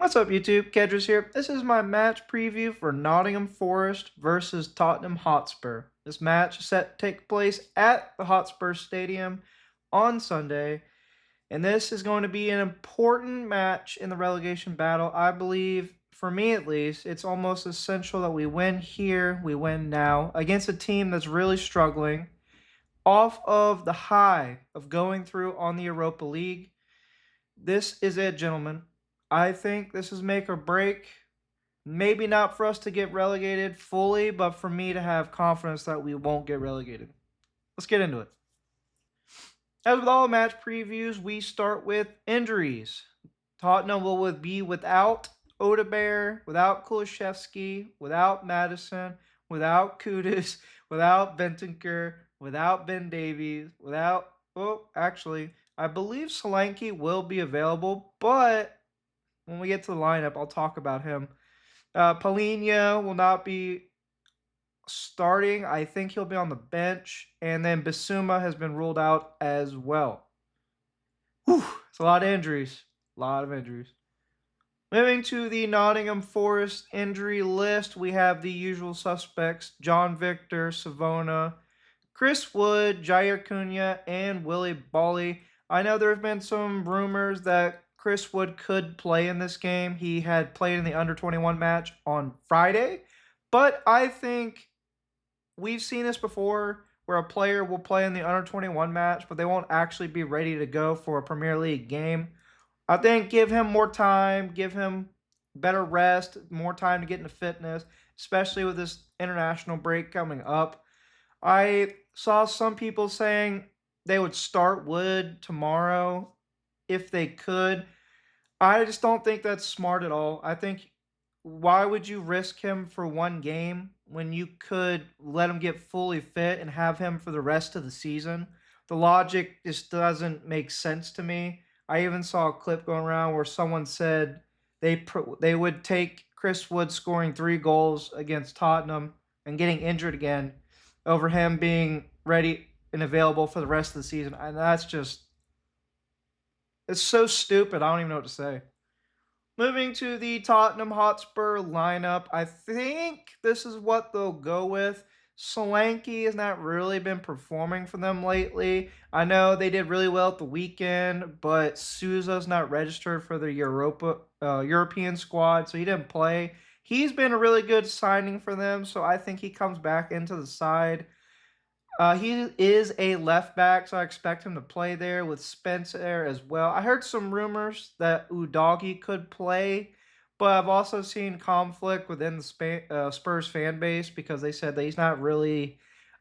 What's up, YouTube? Kedras here. This is my match preview for Nottingham Forest versus Tottenham Hotspur. This match is set to take place at the Hotspur Stadium on Sunday, and this is going to be an important match in the relegation battle. I believe, for me at least, it's almost essential that we win here, we win now, against a team that's really struggling off of the high of going through on the Europa League. This is it, gentlemen. I think this is make or break. Maybe not for us to get relegated fully, but for me to have confidence that we won't get relegated. Let's get into it. As with all match previews, we start with injuries. Tottenham will be without Odebear, without Kulusevski, without Madison, without Kudus, without Bentancur, without Ben Davies, without... Oh, actually, I believe Solanke will be available, but when we get to the lineup, I'll talk about him. Palhinha will not be starting. I think he'll be on the bench. And then Bissouma has been ruled out as well. Whew, it's a lot of injuries. A lot of injuries. Moving to the Nottingham Forest injury list, we have the usual suspects: John Victor, Savona, Chris Wood, Jair Cunha, and Willie Bolly. I know there have been some rumors that Chris Wood could play in this game. He had played in the under-21 match on Friday, but I think we've seen this before where a player will play in the under-21 match, but they won't actually be ready to go for a Premier League game. I think give him more time, give him better rest, more time to get into fitness, especially with this international break coming up. I saw some people saying they would start Wood tomorrow if they could. I just don't think that's smart at all. I think, why would you risk him for one game when you could let him get fully fit and have him for the rest of the season? The logic just doesn't make sense to me. I even saw a clip going around where someone said they would take Chris Wood scoring 3 goals against Tottenham and getting injured again over him being ready and available for the rest of the season. And that's just, it's so stupid. I don't even know what to say. Moving to the Tottenham Hotspur lineup, I think this is what they'll go with. Solanke has not really been performing for them lately. I know they did really well at the weekend, but Souza's not registered for the European squad, so he didn't play. He's been a really good signing for them, so I think he comes back into the side. He is a left back, so I expect him to play there with Spence there as well. I heard some rumors that Udogie could play, but I've also seen conflict within the Spurs fan base because they said that he's not really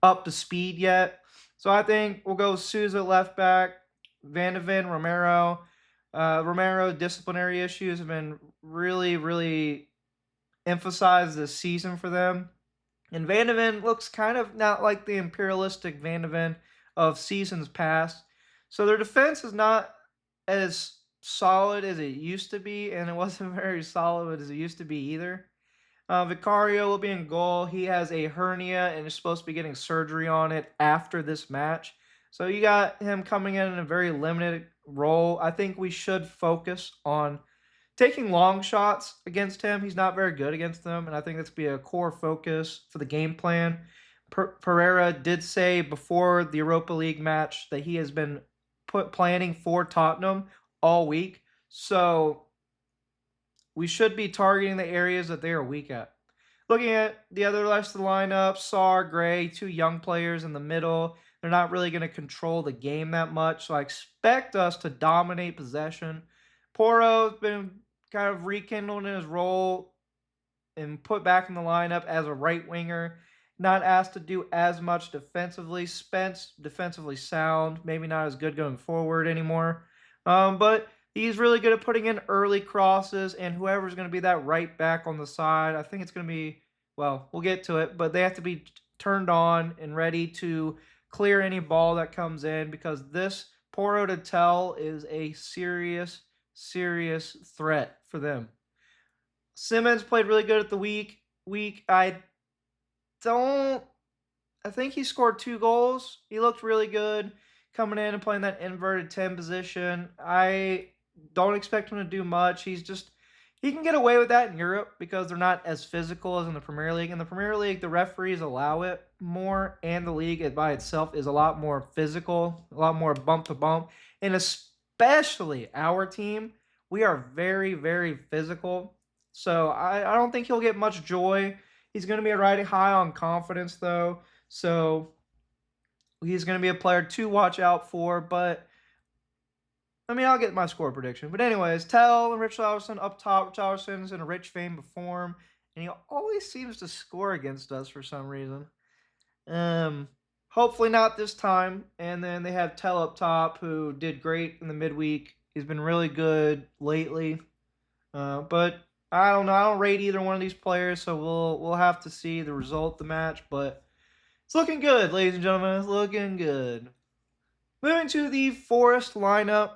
up to speed yet. So I think we'll go Souza left back, Van de Ven, Romero. Romero disciplinary issues have been really, really emphasized this season for them. And Van de Ven looks kind of not like the imperialistic Van de Ven of seasons past. So their defense is not as solid as it used to be, and it wasn't very solid as it used to be either. Vicario will be in goal. He has a hernia and is supposed to be getting surgery on it after this match. So you got him coming in a very limited role. I think we should focus on taking long shots against him. He's not very good against them, and I think that's be a core focus for the game plan. Pereira did say before the Europa League match that he has been planning for Tottenham all week, so we should be targeting the areas that they are weak at. Looking at the other rest of the lineup, Sarr, Gray, 2 young players in the middle. They're not really going to control the game that much, so I expect us to dominate possession. Porro's been kind of rekindled in his role and put back in the lineup as a right winger. Not asked to do as much defensively. Spence, defensively sound. Maybe not as good going forward anymore. But he's really good at putting in early crosses, and whoever's going to be that right back on the side, I think it's going to be, well, we'll get to it, but they have to be turned on and ready to clear any ball that comes in, because this Porro to tell is a serious threat for them. Simmons played really good at the week. I think he scored 2 goals. He looked really good coming in and playing that inverted 10 position. I don't expect him to do much. He's just He can get away with that in Europe because they're not as physical as in the Premier League. In the Premier League, the referees allow it more, and the league by itself is a lot more physical, a lot more bump to bump. And especially our team, we are very, very physical. So I don't think he'll get much joy. He's going to be riding high on confidence, though. So he's going to be a player to watch out for. But I mean, I'll get my score prediction. But anyways, Tell and Richarlison up top. Richarlison's in a rich vein of form, and he always seems to score against us for some reason. Um, Hopefully not this time. And then they have Tell up top, who did great in the midweek. He's been really good lately. But I don't know. I don't rate either one of these players, so we'll have to see the result of the match. But it's looking good, ladies and gentlemen. It's looking good. Moving to the Forest lineup.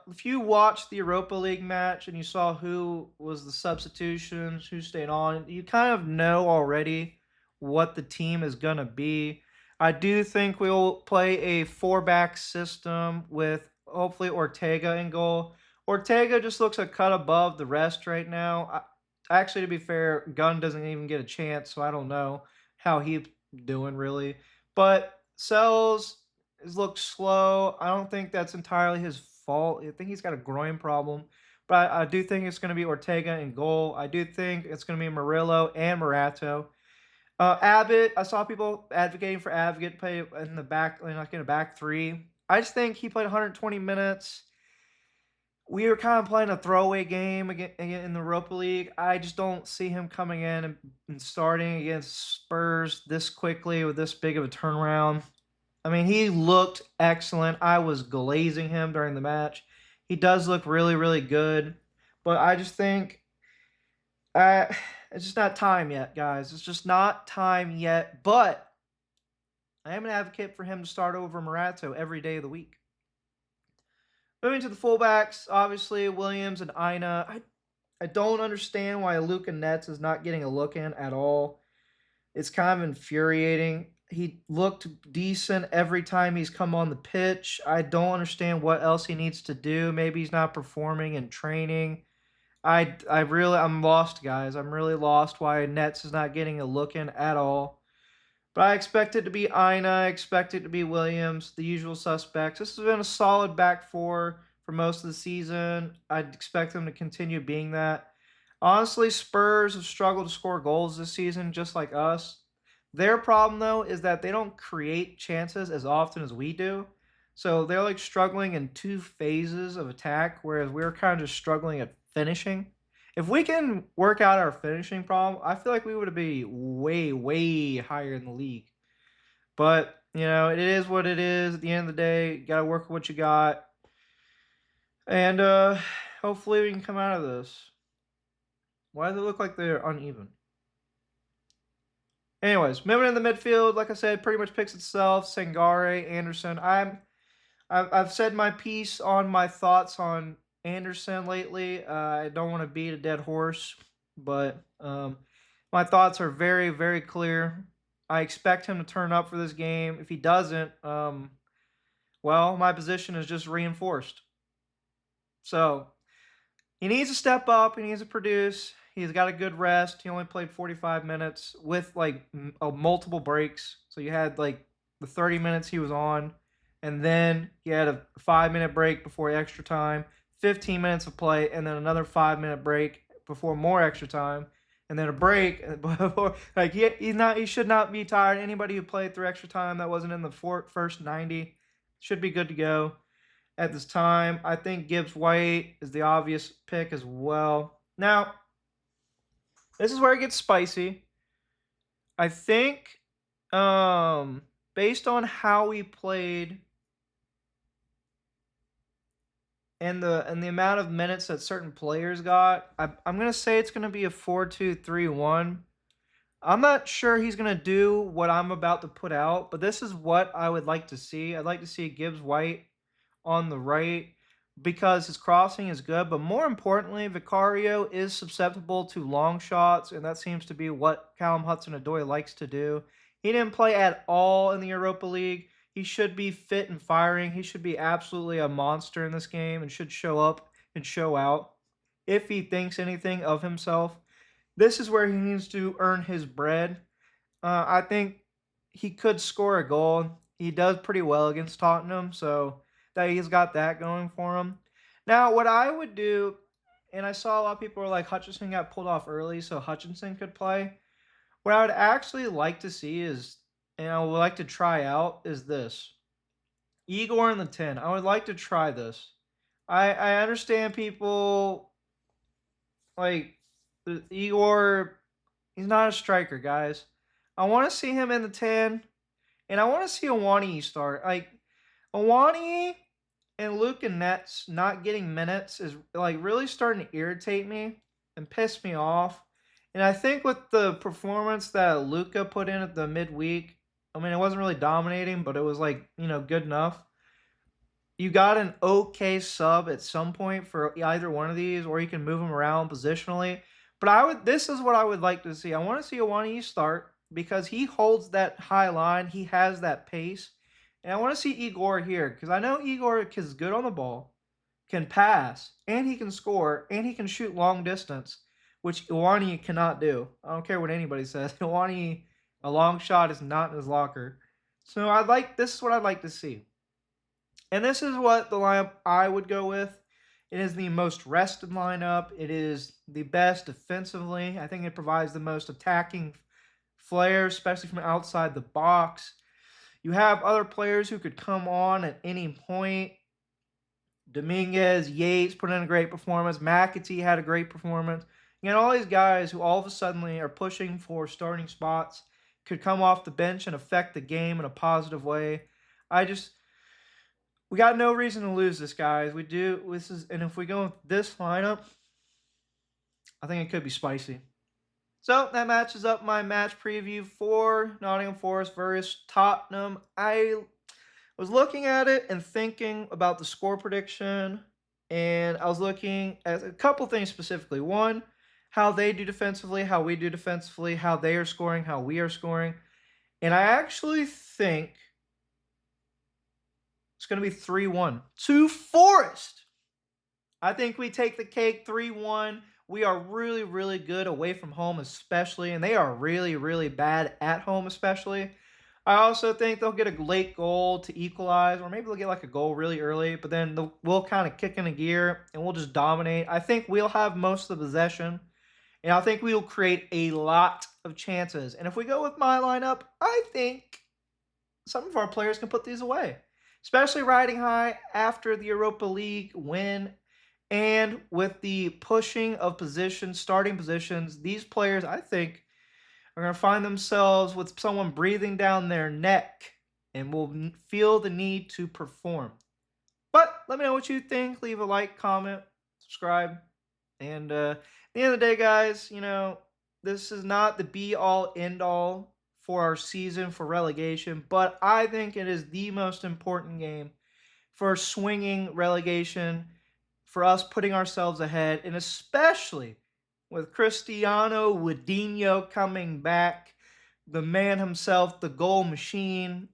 If you watched the Europa League match and you saw who was the substitutions, who stayed on, you kind of know already what the team is going to be. I do think we'll play a four-back system with hopefully Ortega in goal. Ortega just looks a cut above the rest right now. Actually, to be fair, Gunn doesn't even get a chance, so I don't know how he's doing really. But Sells has looked slow. I don't think that's entirely his fault. I think he's got a groin problem. But I do think it's going to be Ortega in goal. I do think it's going to be Murillo and Morato. Abbott, I saw people advocating for Abbott to play in the back, like in a back three. I just think he played 120 minutes. We were kind of playing a throwaway game again in the Europa League. I just don't see him coming in and starting against Spurs this quickly with this big of a turnaround. I mean, he looked excellent. I was glazing him during the match. He does look really, really good. But I just think it's just not time yet, guys. It's just not time yet. But I am an advocate for him to start over Morato every day of the week. Moving to the fullbacks, obviously Williams and Ina. I don't understand why Luka Netz is not getting a look in at all. It's kind of infuriating. He looked decent every time he's come on the pitch. I don't understand what else he needs to do. Maybe he's not performing in training. I'm lost, guys. I'm really lost why Nets is not getting a look in at all. But I expect it to be Ina. I expect it to be Williams, the usual suspects. This has been a solid back four for most of the season. I'd expect them to continue being that. Honestly, Spurs have struggled to score goals this season, just like us. Their problem, though, is that they don't create chances as often as we do. So they're like struggling in two phases of attack, whereas we're kind of just struggling at finishing. If we can work out our finishing problem, I feel like we would be way, way higher in the league. But, it is what it is. At the end of the day, you got to work with what you got. And hopefully we can come out of this. Why does it look like they're uneven? Anyways, moving in the midfield, like I said, pretty much picks itself. Sangare, Anderson. I've said my piece on my thoughts on Anderson lately. I don't want to beat a dead horse, but my thoughts are very, very clear. I expect him to turn up for this game. If he doesn't, well, my position is just reinforced. So he needs to step up. He needs to produce. He's got a good rest. He only played 45 minutes with multiple breaks. So you had like the 30 minutes he was on, and then he had a 5-minute break before extra time, 15 minutes of play, and then another 5-minute break before more extra time, and then a break before. Like he should not be tired. Anybody who played through extra time that wasn't in the first 90 should be good to go at this time. I think Gibbs White is the obvious pick as well. Now, this is where it gets spicy. I think, based on how we played and the amount of minutes that certain players got, I'm gonna say it's gonna be a 4-2-3-1. I'm not sure he's gonna do what I'm about to put out, but this is what I would like to see. I'd like to see Gibbs White on the right because his crossing is good, but more importantly, Vicario is susceptible to long shots, and that seems to be what Callum Hudson-Odoi likes to do. He didn't play at all in the Europa League. He should be fit and firing. He should be absolutely a monster in this game and should show up and show out. if he thinks anything of himself. This is where he needs to earn his bread. I think he could score a goal. He does pretty well against Tottenham, so that he's got that going for him. Now, what I would do, and I saw a lot of people were like Hutchinson got pulled off early, so Hutchinson could play. What I would actually like to see is, and I would like to try out, is this Igor in the 10. I would like to try this. I understand people like Igor. He's not a striker, guys. I want to see him in the 10, and I want to see Awani start. Like, Awani and Luke and Nets not getting minutes is like really starting to irritate me and piss me off. And I think with the performance that Luca put in at the midweek, I mean, it wasn't really dominating, but it was like, good enough. You got an okay sub at some point for either one of these, or you can move them around positionally. But this is what I would like to see. I want to see Awani start because he holds that high line. He has that pace. And I want to see Igor here because I know Igor is good on the ball, can pass, and he can score, and he can shoot long distance, which Iwani cannot do. I don't care what anybody says. Iwani, a long shot is not in his locker. So this is what I'd like to see. And this is what the lineup I would go with. It is the most rested lineup. It is the best defensively. I think it provides the most attacking flair, especially from outside the box. You have other players who could come on at any point. Dominguez, Yates put in a great performance. McAtee had a great performance. You got all these guys who all of a sudden are pushing for starting spots, could come off the bench and affect the game in a positive way. We got no reason to lose this, guys. We do. And if we go with this lineup, I think it could be spicy. So that matches up my match preview for Nottingham Forest versus Tottenham. I was looking at it and thinking about the score prediction, and I was looking at a couple things specifically. One, how they do defensively, how we do defensively, how they are scoring, how we are scoring. And I actually think it's going to be 3-1 to Forest. I think we take the cake 3-1. We are really, really good away from home, especially, and they are really, really bad at home, especially. I also think they'll get a late goal to equalize, or maybe they'll get like a goal really early, but then we'll kind of kick in a gear and we'll just dominate. I think we'll have most of the possession, and I think we'll create a lot of chances. And if we go with my lineup, I think some of our players can put these away, especially riding high after the Europa League win. And with the pushing of positions, starting positions, these players, I think, are going to find themselves with someone breathing down their neck and will feel the need to perform. But let me know what you think. Leave a like, comment, subscribe. And at the end of the day, guys, this is not the be-all, end-all for our season for relegation, but I think it is the most important game for swinging relegation, for us putting ourselves ahead, and especially with Cristiano Wadinho coming back, the man himself, the goal machine.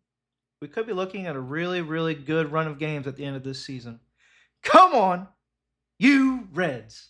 We could be looking at a really, really good run of games at the end of this season. Come on, you Reds!